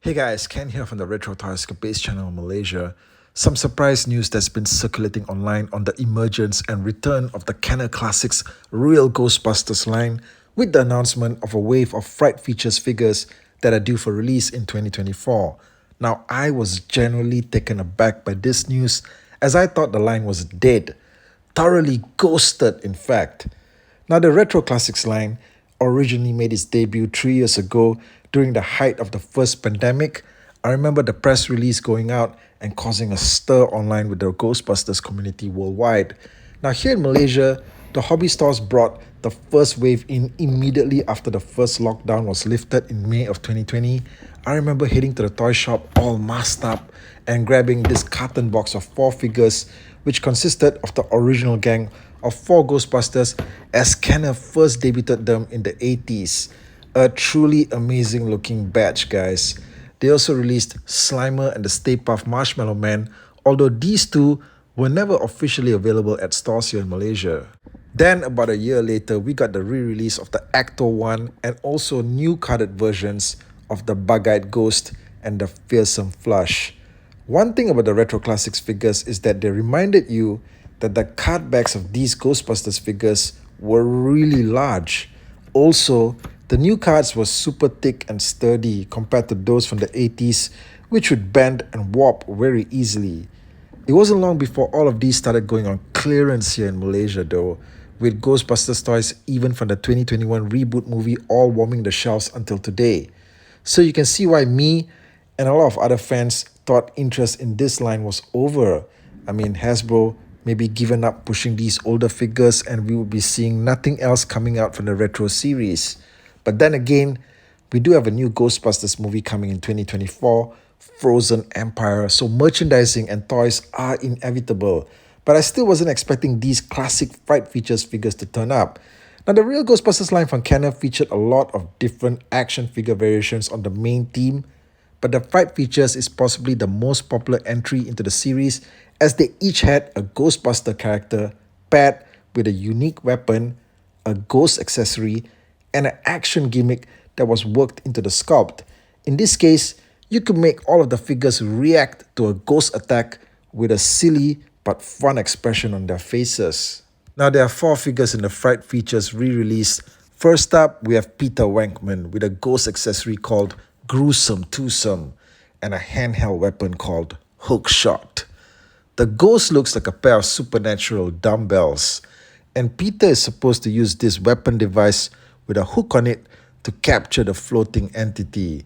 Hey guys, Ken here from the Retro Toys Base channel in Malaysia. Some surprise news that's been circulating online on the emergence and return of the Kenner Classics Real Ghostbusters line with the announcement of a wave of Fright Features figures that are due for release in 2024. Now, I was genuinely taken aback by this news as I thought the line was dead, thoroughly ghosted in fact. Now, the Retro Classics line originally made its debut 3 years ago during the height of the first pandemic. I remember the press release going out and causing a stir online with the Ghostbusters community worldwide. Now, here in Malaysia, the hobby stores brought the first wave in immediately after the first lockdown was lifted in May of 2020. I remember heading to the toy shop all masked up and grabbing this carton box of 4 figures, which consisted of the original gang of 4 Ghostbusters as Kenner first debuted them in the 80s. A truly amazing looking batch, guys. They also released Slimer and the Stay Puft Marshmallow Man, although these two were never officially available at stores here in Malaysia. Then, about a year later, we got the re-release of the Acto 1 and also new carded versions of the Bug-Eyed Ghost and the Fearsome Flush. One thing about the Retro Classics figures is that they reminded you that the card backs of these Ghostbusters figures were really large. Also, the new cards were super thick and sturdy compared to those from the 80s, which would bend and warp very easily. It wasn't long before all of these started going on clearance here in Malaysia though, with Ghostbusters toys even from the 2021 reboot movie all warming the shelves until today. So you can see why me and a lot of other fans thought interest in this line was over. I mean, Hasbro maybe given up pushing these older figures and we would be seeing nothing else coming out from the retro series. But then again, we do have a new Ghostbusters movie coming in 2024, Frozen Empire, so merchandising and toys are inevitable. But I still wasn't expecting these classic Fright Features figures to turn up. Now, the Real Ghostbusters line from Kenner featured a lot of different action figure variations on the main theme, but the Fright Features is possibly the most popular entry into the series as they each had a Ghostbuster character paired with a unique weapon, a ghost accessory, and an action gimmick that was worked into the sculpt. In this case, you could make all of the figures react to a ghost attack with a silly but fun expression on their faces. Now, there are 4 figures in the Fright Features re-release. First up, we have Peter Wankman with a ghost accessory called Gruesome Twosome and a handheld weapon called Hookshot. The ghost looks like a pair of supernatural dumbbells, and Peter is supposed to use this weapon device with a hook on it to capture the floating entity.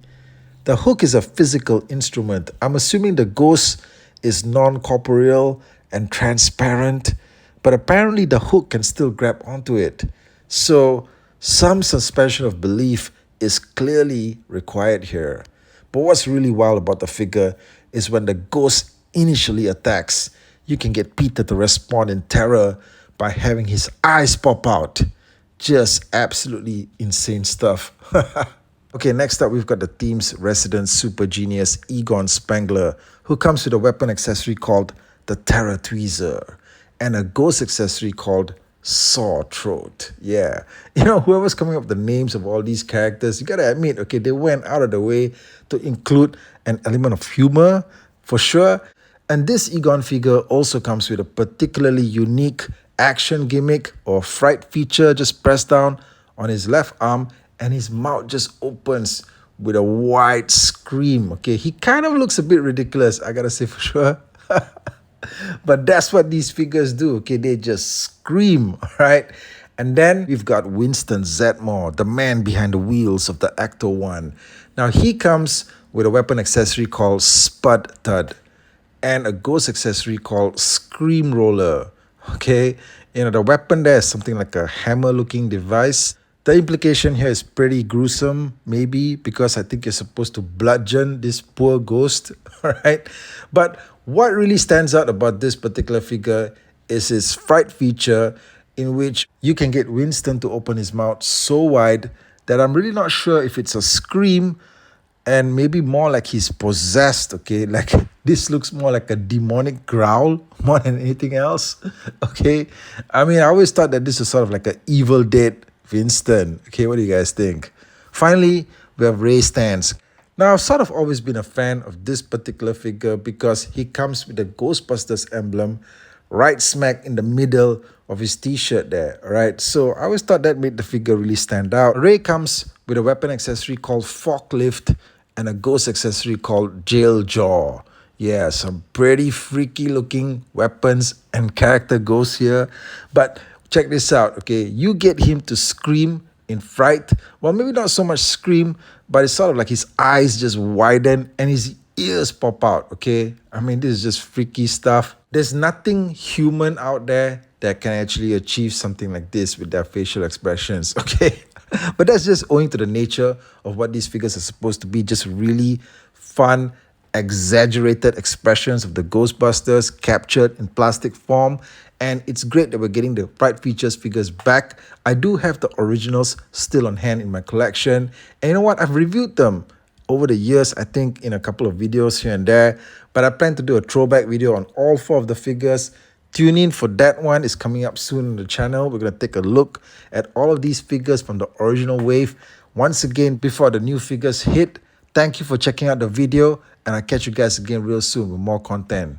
The hook is a physical instrument. I'm assuming the ghost is non-corporeal and transparent, but apparently the hook can still grab onto it. So, some suspension of belief is clearly required here. But what's really wild about the figure is when the ghost initially attacks, you can get Peter to respond in terror by having his eyes pop out. Just absolutely insane stuff. Okay, next up we've got the team's resident super genius Egon Spangler, who comes with a weapon accessory called the Terror Tweezer and a ghost accessory called Sore Throat. Yeah, whoever's coming up with the names of all these characters, you gotta admit, okay, they went out of the way to include an element of humor for sure. And this Egon figure also comes with a particularly unique action gimmick or fright feature. Just press down on his left arm and his mouth just opens with a wide scream. Okay, he kind of looks a bit ridiculous, I gotta say for sure. But that's what these figures do, okay? They just scream, right? And then we've got Winston Zedmore, the man behind the wheels of the Acto 1. Now, he comes with a weapon accessory called Spud Tud and a ghost accessory called Scream Roller. Okay, the weapon there is something like a hammer-looking device. The implication here is pretty gruesome, maybe, because I think you're supposed to bludgeon this poor ghost, alright? But what really stands out about this particular figure is his fright feature, in which you can get Winston to open his mouth so wide that I'm really not sure if it's a scream and maybe more like he's possessed, okay? Like, this looks more like a demonic growl more than anything else, okay? I mean, I always thought that this was sort of like an Evil Dead Winston. Okay, what do you guys think? Finally, we have Ray Stantz. Now, I've sort of always been a fan of this particular figure because he comes with the Ghostbusters emblem right smack in the middle of his t-shirt there, right? So I always thought that made the figure really stand out. Ray comes with a weapon accessory called Forklift and a ghost accessory called Jail Jaw. Yeah, some pretty freaky looking weapons and character ghosts here. But check this out, okay? You get him to scream in fright. Well, maybe not so much scream, but it's sort of like his eyes just widen and his ears pop out, okay? I mean, this is just freaky stuff. There's nothing human out there that can actually achieve something like this with their facial expressions, okay? But that's just owing to the nature of what these figures are supposed to be, just really fun, exaggerated expressions of the Ghostbusters captured in plastic form. And it's great that we're getting the Fright Features figures back. I do have the originals still on hand in my collection. And you know what? I've reviewed them over the years, I think in a couple of videos here and there. But I plan to do a throwback video on all 4 of the figures. Tune in for that one. It's coming up soon on the channel. We're going to take a look at all of these figures from the original wave. Once again, before the new figures hit, thank you for checking out the video. And I'll catch you guys again real soon with more content.